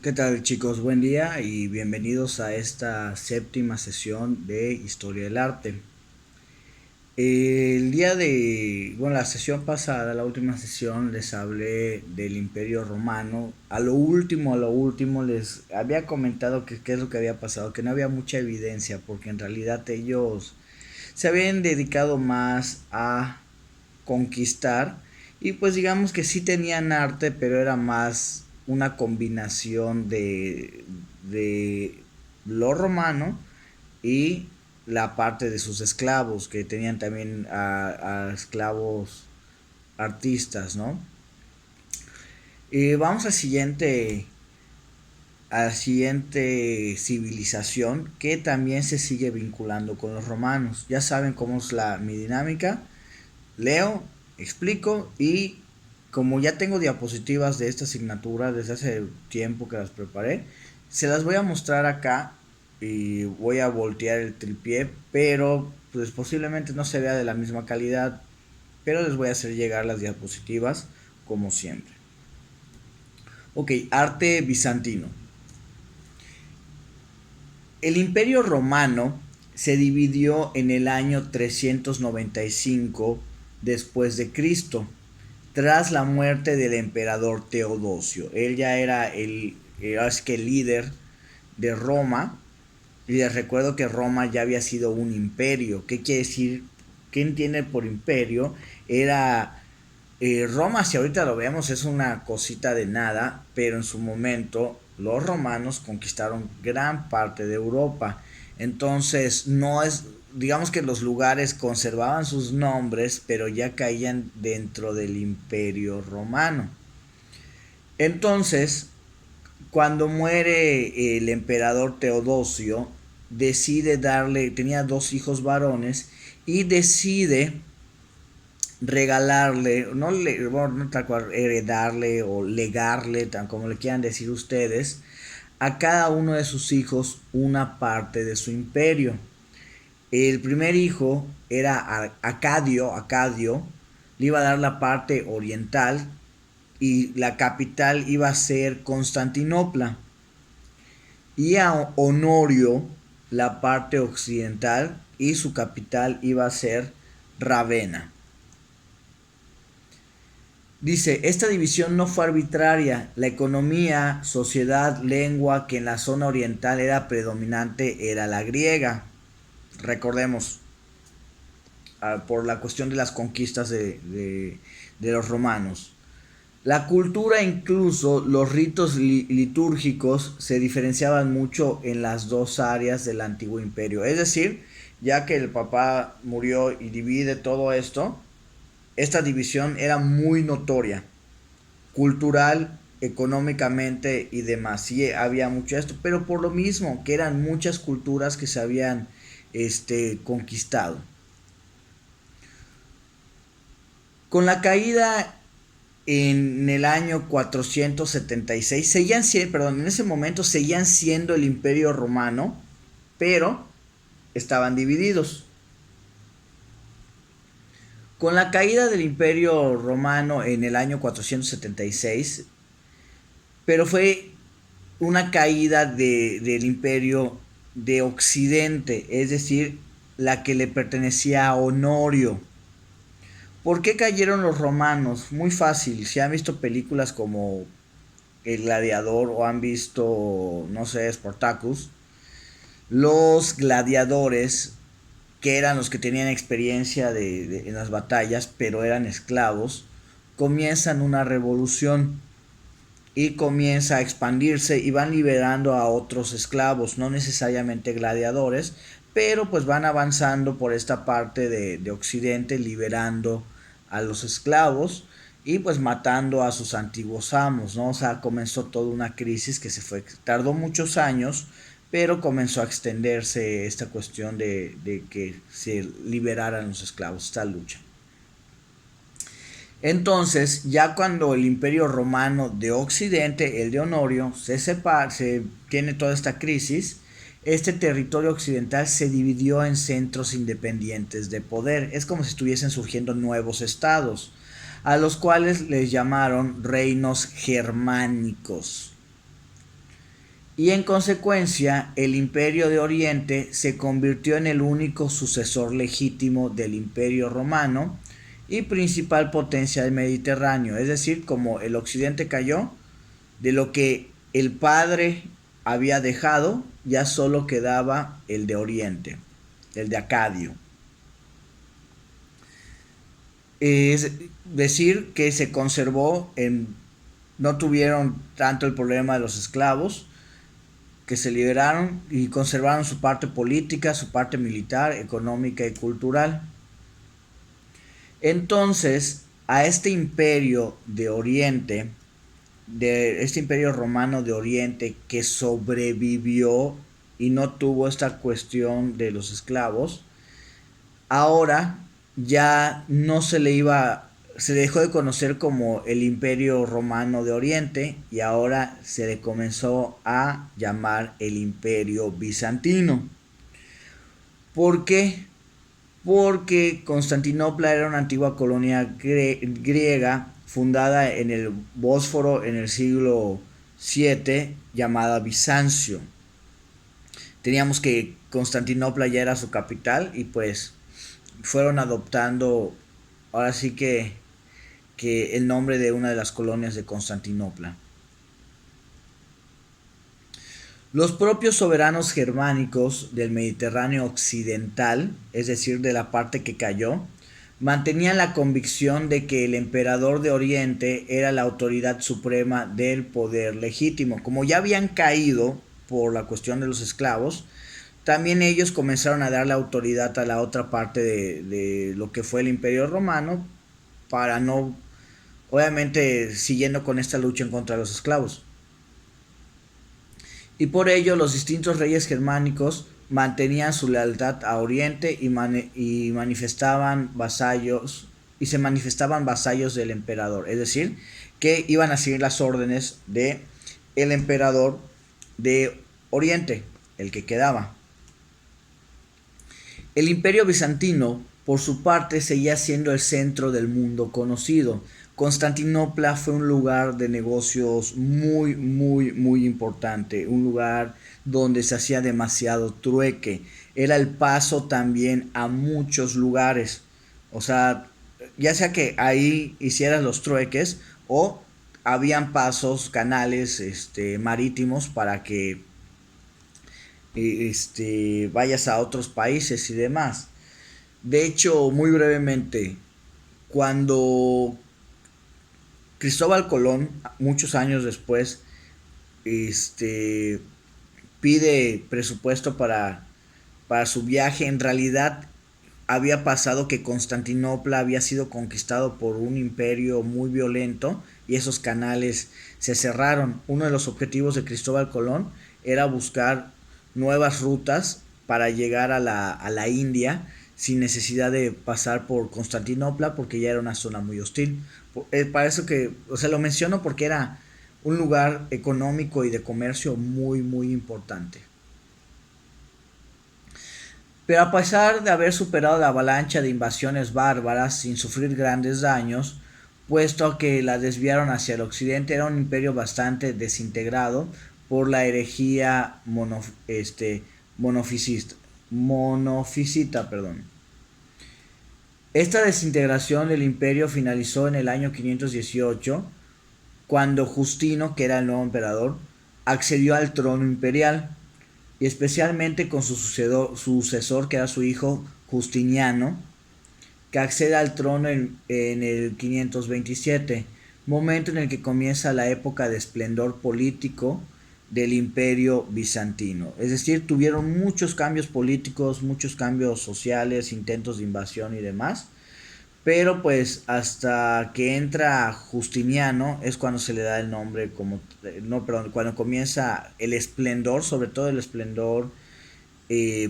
¿Qué tal, chicos? Buen día y bienvenidos a esta séptima sesión de Historia del Arte. El día de, bueno, la sesión pasada, la última sesión, les hablé del Imperio Romano. A lo último les había comentado que qué es lo que había pasado, que no había mucha evidencia, porque en realidad ellos se habían dedicado más a conquistar y pues digamos que sí tenían arte, pero era más una combinación de lo romano y la parte de sus esclavos, que tenían también a esclavos artistas, ¿no? Y vamos a la siguiente civilización que también se sigue vinculando con los romanos. Ya saben cómo es mi dinámica. Leo, explico y como ya tengo diapositivas de esta asignatura desde hace tiempo que las preparé, se las voy a mostrar acá y voy a voltear el tripié, pero pues posiblemente no se vea de la misma calidad, pero les voy a hacer llegar las diapositivas como siempre. Ok, arte bizantino. El Imperio Romano se dividió en el año 395 después de Cristo, tras la muerte del emperador Teodosio. Él ya era el líder de Roma. Y les recuerdo que Roma ya había sido un imperio. ¿Qué quiere decir? ¿Qué entiende por imperio? Era Roma, si ahorita lo vemos, es una cosita de nada, pero en su momento los romanos conquistaron gran parte de Europa. Entonces, no es, digamos que los lugares conservaban sus nombres, pero ya caían dentro del imperio romano. Entonces, cuando muere el emperador Teodosio, decide darle, tenía dos hijos varones, y decide regalarle, no, bueno, no tal cual, heredarle o legarle, tan como le quieran decir ustedes, a cada uno de sus hijos una parte de su imperio. El primer hijo era Acadio, le iba a dar la parte oriental y la capital iba a ser Constantinopla. Y a Honorio la parte occidental y su capital iba a ser Ravenna. Dice, esta división no fue arbitraria. La economía, sociedad, lengua que en la zona oriental era predominante era la griega. Recordemos, por la cuestión de las conquistas de los romanos. La cultura, incluso los ritos litúrgicos, se diferenciaban mucho en las dos áreas del antiguo imperio. Es decir, ya que el papá murió y divide todo esto, esta división era muy notoria, cultural, económicamente y demás. Sí, había mucho esto, pero por lo mismo que eran muchas culturas que se habían conquistado. Con la caída en el año 476, en ese momento seguían siendo el imperio romano, pero estaban divididos. Con la caída del imperio romano en el año 476, pero fue una caída del imperio de Occidente, es decir, la que le pertenecía a Honorio. ¿Por qué cayeron los romanos? Muy fácil, si han visto películas como El Gladiador o han visto, no sé, Spartacus, los gladiadores, que eran los que tenían experiencia en las batallas, pero eran esclavos, comienzan una revolución y comienza a expandirse y van liberando a otros esclavos, no necesariamente gladiadores, pero pues van avanzando por esta parte de Occidente, liberando a los esclavos y pues matando a sus antiguos amos, ¿no? O sea, comenzó toda una crisis que tardó muchos años, pero comenzó a extenderse esta cuestión de que se liberaran los esclavos, esta lucha. Entonces, ya cuando el Imperio Romano de Occidente, el de Honorio, se separa, se tiene toda esta crisis, este territorio occidental se dividió en centros independientes de poder. Es como si estuviesen surgiendo nuevos estados, a los cuales les llamaron reinos germánicos. y en consecuencia el Imperio de Oriente se convirtió en el único sucesor legítimo del Imperio Romano y principal potencia del Mediterráneo. Es decir, como el Occidente cayó, de lo que el padre había dejado, ya solo quedaba el de Oriente, el de Acadio. Es decir, que se conservó, no tuvieron tanto el problema de los esclavos, que se liberaron y conservaron su parte política, su parte militar, económica y cultural. Entonces, a este imperio de Oriente, de este imperio romano de Oriente que sobrevivió y no tuvo esta cuestión de los esclavos, ahora ya no se le iba, se dejó de conocer como el Imperio Romano de Oriente y ahora se le comenzó a llamar el Imperio Bizantino. ¿Por qué? Porque Constantinopla era una antigua colonia griega fundada en el Bósforo en el siglo VII, llamada Bizancio. Teníamos que Constantinopla ya era su capital y pues fueron adoptando ahora sí que el nombre de una de las colonias de Constantinopla. Los propios soberanos germánicos del Mediterráneo occidental, es decir, de la parte que cayó, mantenían la convicción de que el emperador de Oriente era la autoridad suprema del poder legítimo. Como ya habían caído por la cuestión de los esclavos, también ellos comenzaron a dar la autoridad a la otra parte de lo que fue el Imperio Romano para no, obviamente, siguiendo con esta lucha en contra de los esclavos. Y por ello los distintos reyes germánicos mantenían su lealtad a Oriente y manifestaban vasallos y se manifestaban vasallos del emperador, es decir, que iban a seguir las órdenes de el emperador de Oriente, el que quedaba. El Imperio Bizantino, por su parte, seguía siendo el centro del mundo conocido. Constantinopla fue un lugar de negocios muy importante, un lugar donde se hacía demasiado trueque. Era el paso también a muchos lugares. O sea, ya sea que ahí hicieras los trueques o habían pasos, canales marítimos para que vayas a otros países y demás. De hecho, muy brevemente, cuando Cristóbal Colón, muchos años después, este, pide presupuesto para su viaje, en realidad había pasado que Constantinopla había sido conquistado por un imperio muy violento y esos canales se cerraron. Uno de los objetivos de Cristóbal Colón era buscar nuevas rutas para llegar a la India sin necesidad de pasar por Constantinopla porque ya era una zona muy hostil. Para eso que, o sea, lo menciono porque era un lugar económico y de comercio muy importante. Pero a pesar de haber superado la avalancha de invasiones bárbaras sin sufrir grandes daños, puesto que la desviaron hacia el occidente, era un imperio bastante desintegrado por la herejía monofisita, monofisita, perdón. Esta desintegración del imperio finalizó en el año 518, cuando Justino, que era el nuevo emperador, accedió al trono imperial, y especialmente con su sucesor, que era su hijo Justiniano, que accede al trono en el 527, momento en el que comienza la época de esplendor político del imperio bizantino. Es decir, tuvieron muchos cambios políticos, muchos cambios sociales, intentos de invasión y demás, pero pues hasta que entra Justiniano es cuando se le da el nombre como, no, perdón, cuando comienza el esplendor, sobre todo el esplendor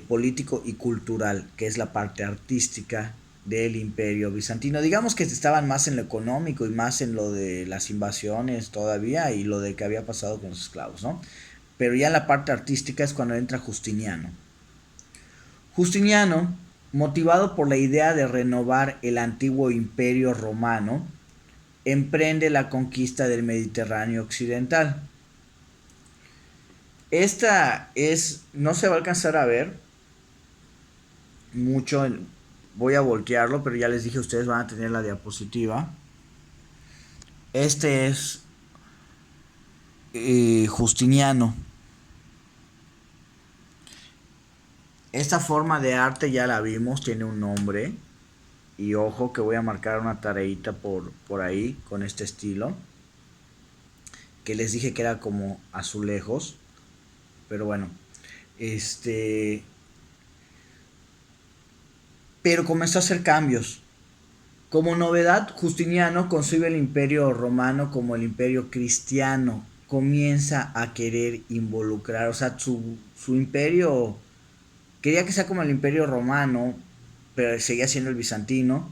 político y cultural, que es la parte artística del imperio bizantino. Digamos que estaban más en lo económico y más en lo de las invasiones todavía y lo de que había pasado con los esclavos, ¿no? Pero ya en la parte artística es cuando entra Justiniano. Justiniano, motivado por la idea de renovar el antiguo imperio romano, emprende la conquista del Mediterráneo occidental. no se va a alcanzar a ver mucho, voy a voltearlo, pero ya les dije, ustedes van a tener la diapositiva. Este es Justiniano. Esta forma de arte ya la vimos, tiene un nombre. Y ojo que voy a marcar una tareita por ahí con este estilo. Que les dije que era como azulejos. Pero bueno. Pero comenzó a hacer cambios. Como novedad, Justiniano concibe el imperio romano como el imperio cristiano. Comienza a querer involucrar, o sea, su imperio, quería que sea como el imperio romano, pero seguía siendo el bizantino,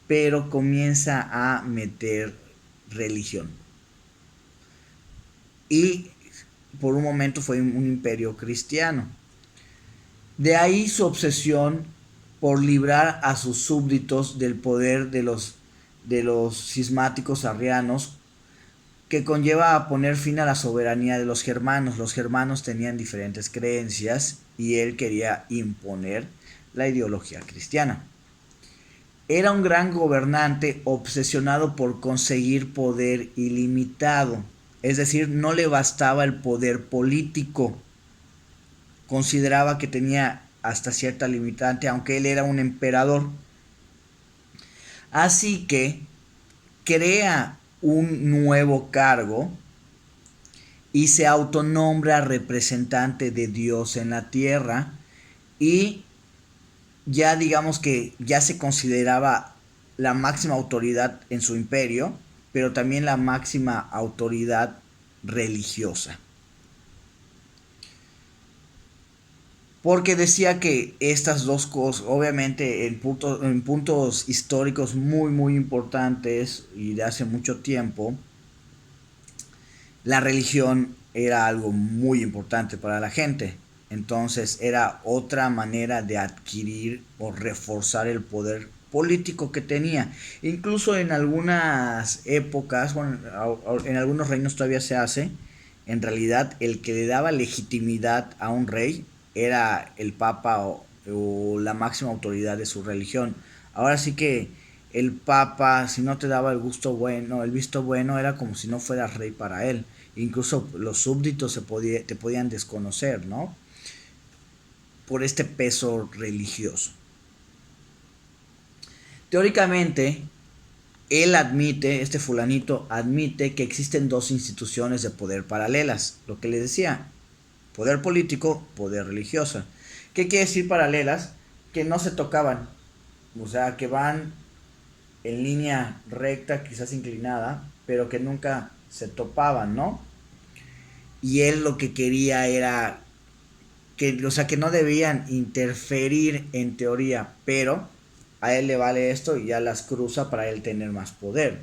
pero comienza a meter religión. Y por un momento fue un imperio cristiano. De ahí su obsesión por librar a sus súbditos del poder de los cismáticos arrianos, que conlleva a poner fin a la soberanía de los germanos. Los germanos tenían diferentes creencias y él quería imponer la ideología cristiana. Era un gran gobernante obsesionado por conseguir poder ilimitado, es decir, no le bastaba el poder político. Consideraba que tenía hasta cierta limitante, aunque él era un emperador. Así que crea un nuevo cargo y se autonombra representante de Dios en la tierra, y ya digamos que ya se consideraba la máxima autoridad en su imperio, pero también la máxima autoridad religiosa. Porque decía que estas dos cosas, obviamente en puntos históricos muy muy importantes y de hace mucho tiempo, la religión era algo muy importante para la gente. Entonces era otra manera de adquirir o reforzar el poder político que tenía. Incluso en algunas épocas, bueno, en algunos reinos todavía se hace, en realidad el que le daba legitimidad a un rey era el papa o la máxima autoridad de su religión. Ahora sí que el papa, si no te daba el visto bueno, era como si no fueras rey para él. Incluso los súbditos te podían desconocer, ¿no? Por este peso religioso. Teóricamente, este fulanito admite que existen dos instituciones de poder paralelas, lo que le decía, poder político, poder religioso. ¿Qué quiere decir paralelas? Que no se tocaban, o sea, que van en línea recta, quizás inclinada, pero que nunca se topaban, ¿no? Y él lo que quería era que, o sea, que no debían interferir en teoría, pero a él le vale esto y ya las cruza para él tener más poder.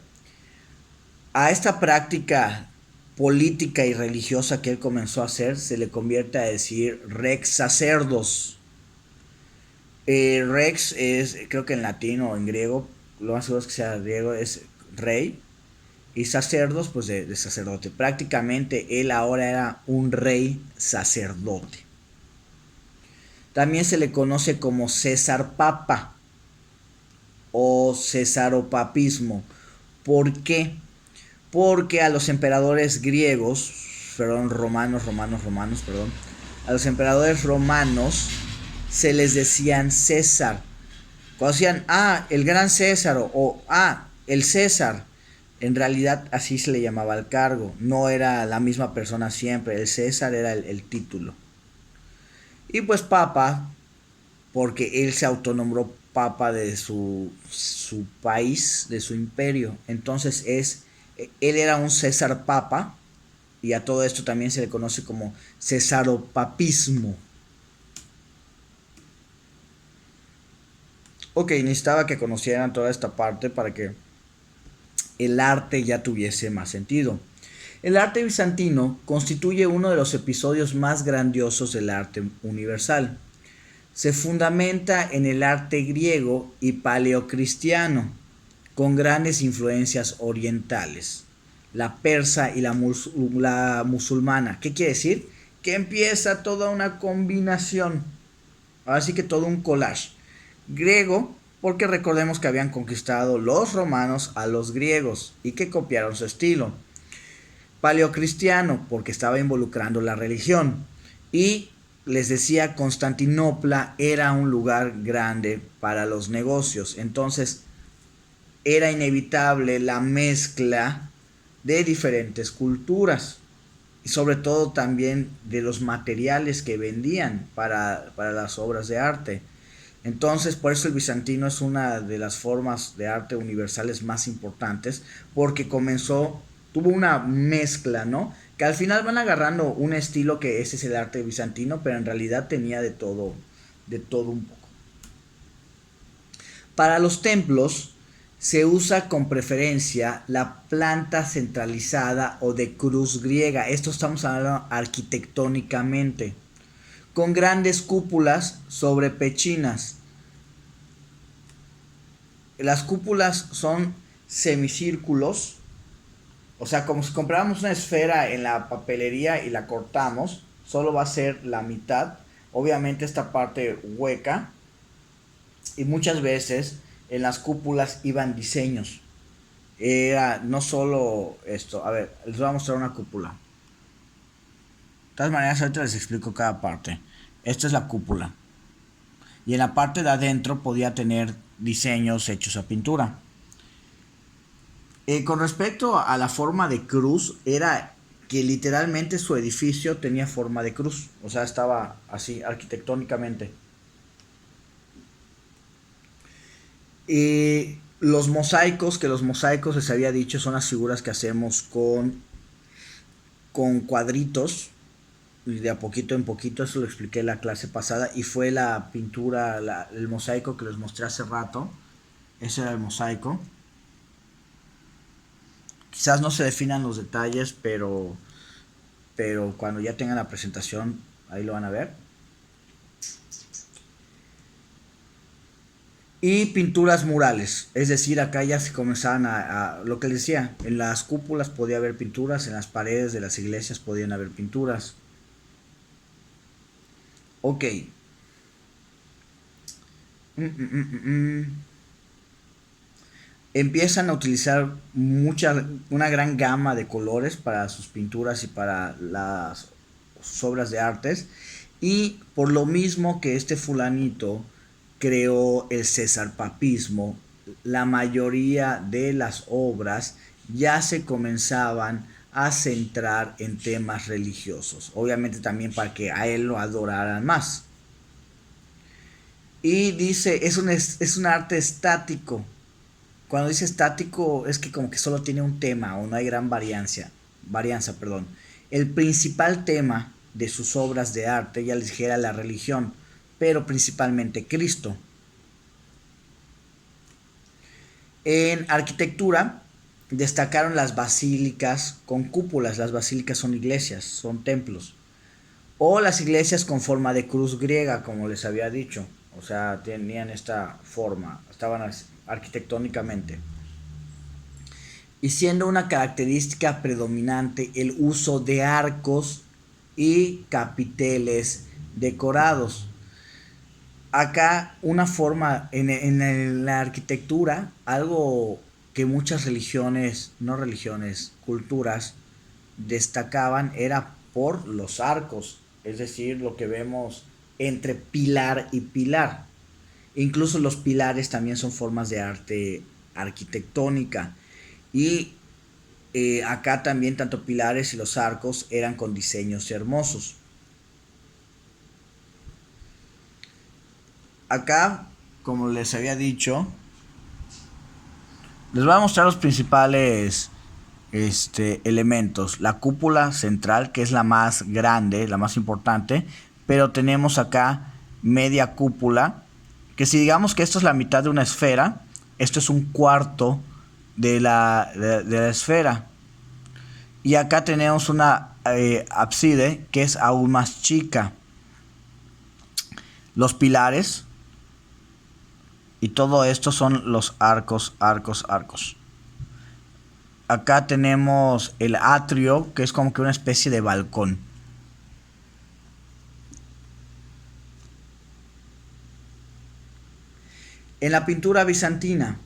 A esta práctica política y religiosa que él comenzó a hacer se le convierte a decir rex sacerdos. Rex es, creo que en latín o en griego, lo más seguro es que sea griego, es rey. Y sacerdos, pues de sacerdote. Prácticamente él ahora era un rey sacerdote. También se le conoce como César Papa o cesaropapismo. ¿Por qué? Porque a los emperadores griegos, romanos, a los emperadores romanos se les decían César. Cuando decían, el gran César o el César, en realidad así se le llamaba al cargo, no era la misma persona siempre, el César era el título. Y pues papa, porque él se autonombró papa de su país, de su imperio. Entonces él era un César papa, y a todo esto también se le conoce como cesaropapismo. Ok, necesitaba que conocieran toda esta parte para que el arte ya tuviese más sentido. El arte bizantino constituye uno de los episodios más grandiosos del arte universal. Se fundamenta en el arte griego y paleocristiano, con grandes influencias orientales, la persa y la musulmana. ¿Qué quiere decir? que empieza toda una combinación, así que todo un collage griego, porque recordemos que habían conquistado los romanos a los griegos y que copiaron su estilo. Paleocristiano, porque estaba involucrando la religión. Y les decía, Constantinopla era un lugar grande para los negocios. Entonces era inevitable la mezcla de diferentes culturas. Y sobre todo también de los materiales que vendían para las obras de arte. Entonces, por eso el bizantino es una de las formas de arte universales más importantes, porque tuvo una mezcla, ¿no? Que al final van agarrando un estilo que ese es el arte bizantino, pero en realidad tenía de todo un poco. Para los templos se usa con preferencia la planta centralizada o de cruz griega. Esto estamos hablando arquitectónicamente, con grandes cúpulas sobre pechinas. Las cúpulas son semicírculos, o sea, como si compráramos una esfera en la papelería y la cortamos, solo va a ser la mitad, obviamente esta parte hueca, y muchas veces en las cúpulas iban diseños. Era no solo esto, a ver, les voy a mostrar una cúpula. De todas maneras, ahorita les explico cada parte. Esta es la cúpula. Y en la parte de adentro podía tener diseños hechos a pintura. Con respecto a la forma de cruz, era que literalmente su edificio tenía forma de cruz. O sea, estaba así arquitectónicamente. Los mosaicos, que los mosaicos les había dicho son las figuras que hacemos con cuadritos, y de a poquito en poquito, eso lo expliqué en la clase pasada, y fue la pintura, el mosaico que les mostré hace rato. Ese era el mosaico. Quizás no se definan los detalles, pero cuando ya tengan la presentación, ahí lo van a ver. Y pinturas murales, es decir, acá ya se comenzaban lo que les decía, en las cúpulas podía haber pinturas, en las paredes de las iglesias podían haber pinturas. Ok. Empiezan a utilizar una gran gama de colores para sus pinturas y para las obras de artes. Y por lo mismo que este fulanito creó el cesarpapismo, la mayoría de las obras ya se comenzaban a centrar en temas religiosos. Obviamente también para que a él lo adoraran más. Y dice, es un arte estático. Cuando dice estático es que como que solo tiene un tema o no hay gran varianza, perdón. El principal tema de sus obras de arte, ya les dije, era la religión, pero principalmente Cristo. En arquitectura destacaron las basílicas con cúpulas. Las basílicas son iglesias, son templos. O las iglesias con forma de cruz griega, como les había dicho. O sea, tenían esta forma, estaban arquitectónicamente. Y siendo una característica predominante el uso de arcos y capiteles decorados. Acá una forma en la arquitectura, algo que muchas religiones, no religiones, culturas destacaban era por los arcos, es decir, lo que vemos entre pilar y pilar. Incluso los pilares también son formas de arte arquitectónica. Y acá también tanto pilares y los arcos eran con diseños hermosos. Acá, como les había dicho, les voy a mostrar los principales elementos. La cúpula central, que es la más grande, la más importante, pero tenemos acá media cúpula, que si digamos que esto es la mitad de una esfera, esto es un cuarto de la esfera. Y acá tenemos una ábside que es aún más chica. Los pilares y todo esto son los arcos. Acá tenemos el atrio, que es como que una especie de balcón. En la pintura bizantina.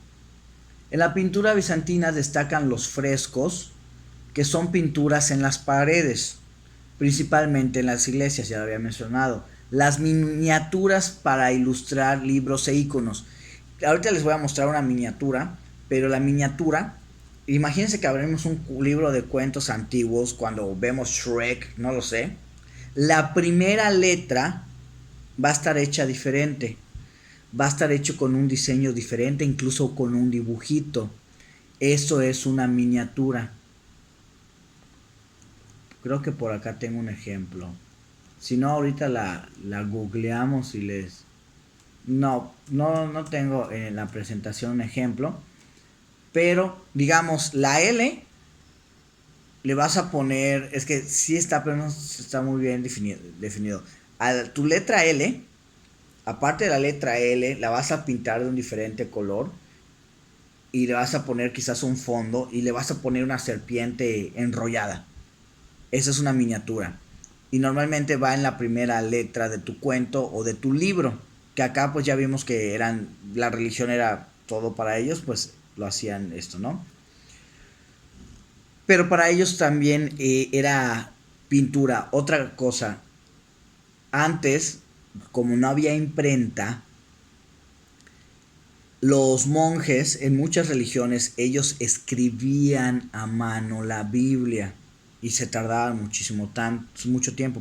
En la pintura bizantina destacan los frescos, que son pinturas en las paredes, principalmente en las iglesias, ya lo había mencionado. Las miniaturas para ilustrar libros e iconos. Ahorita les voy a mostrar una miniatura, pero la miniatura, imagínense que abrimos un libro de cuentos antiguos cuando vemos Shrek, no lo sé. La primera letra va a estar hecha diferente, va a estar hecho con un diseño diferente, incluso con un dibujito. Eso es una miniatura. Creo que por acá tengo un ejemplo. Si no, ahorita la googleamos y les... No tengo en la presentación un ejemplo. Pero, digamos, la L le vas a poner... Es que sí está, pero no está muy bien definido. A tu letra L, aparte de la letra L, la vas a pintar de un diferente color. Y le vas a poner quizás un fondo. Y le vas a poner una serpiente enrollada. Esa es una miniatura. Y normalmente va en la primera letra de tu cuento o de tu libro. Que acá pues ya vimos que la religión era todo para ellos, pues lo hacían esto, ¿no? Pero para ellos también era pintura. Otra cosa, antes, como no había imprenta, los monjes en muchas religiones, ellos escribían a mano la Biblia y se tardaban muchísimo tiempo,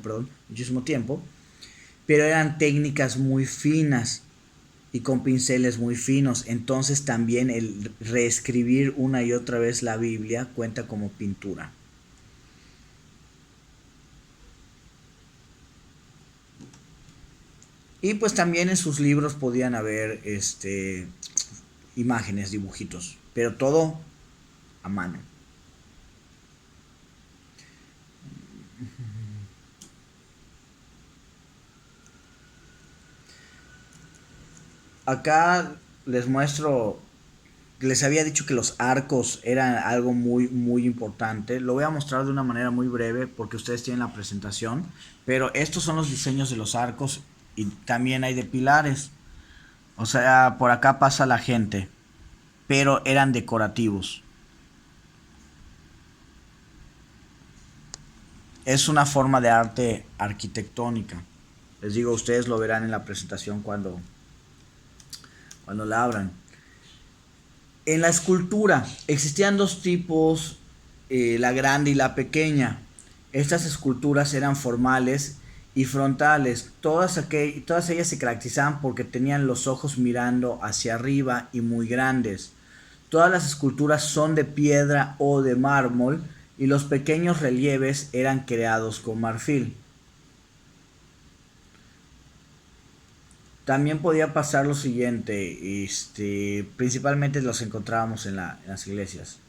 pero eran técnicas muy finas y con pinceles muy finos. Entonces también el reescribir una y otra vez la Biblia cuenta como pintura. Y pues también en sus libros podían haber imágenes, dibujitos, pero todo a mano. Acá les muestro, les había dicho que los arcos eran algo muy muy importante. Lo voy a mostrar de una manera muy breve porque ustedes tienen la presentación, pero estos son los diseños de los arcos y también hay de pilares. O sea, por acá pasa la gente, pero eran decorativos. Es una forma de arte arquitectónica. Les digo, ustedes lo verán en la presentación cuando la abran. En la escultura existían dos tipos, la grande y la pequeña. Estas esculturas eran formales y frontales. Todas ellas se caracterizaban porque tenían los ojos mirando hacia arriba y muy grandes. Todas las esculturas son de piedra o de mármol y los pequeños relieves eran creados con marfil. También podía pasar lo siguiente, principalmente los encontrábamos en las iglesias.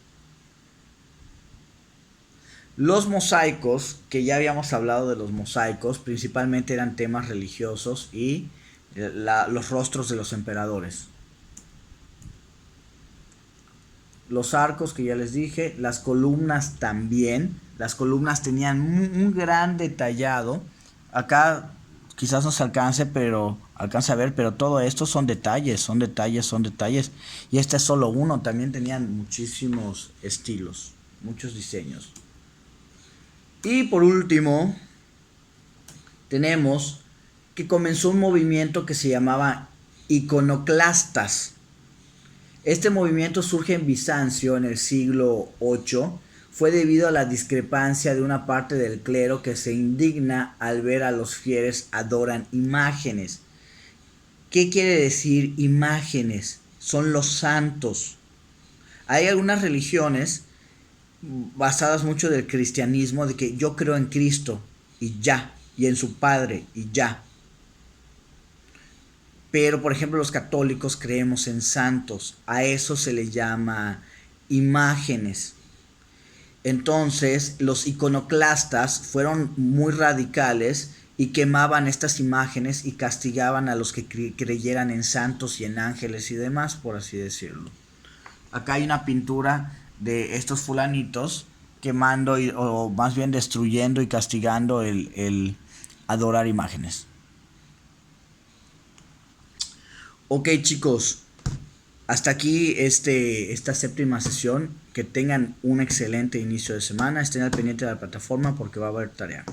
Los mosaicos, que ya habíamos hablado de los mosaicos, principalmente eran temas religiosos y los rostros de los emperadores. Los arcos que ya les dije, las columnas también. Las columnas tenían un gran detallado. Acá quizás no se alcance a ver, pero todo esto son detalles. Y este es solo uno, también tenían muchísimos estilos, muchos diseños. Y por último, tenemos que comenzó un movimiento que se llamaba iconoclastas. Este movimiento surge en Bizancio en el siglo VIII. Fue debido a la discrepancia de una parte del clero que se indigna al ver a los fieles adoran imágenes. ¿Qué quiere decir imágenes? Son los santos. Hay algunas religiones basadas mucho del cristianismo, de que yo creo en Cristo y ya, y en su Padre y ya. Pero por ejemplo los católicos creemos en santos, a eso se le llama imágenes. Entonces los iconoclastas fueron muy radicales y quemaban estas imágenes y castigaban a los que creyeran en santos y en ángeles y demás, por así decirlo. Acá hay una pintura de estos fulanitos quemando o más bien destruyendo y castigando el adorar imágenes. Ok, chicos, Hasta aquí esta séptima sesión. Que tengan un excelente inicio de semana. Estén al pendiente de la plataforma porque va a haber tarea.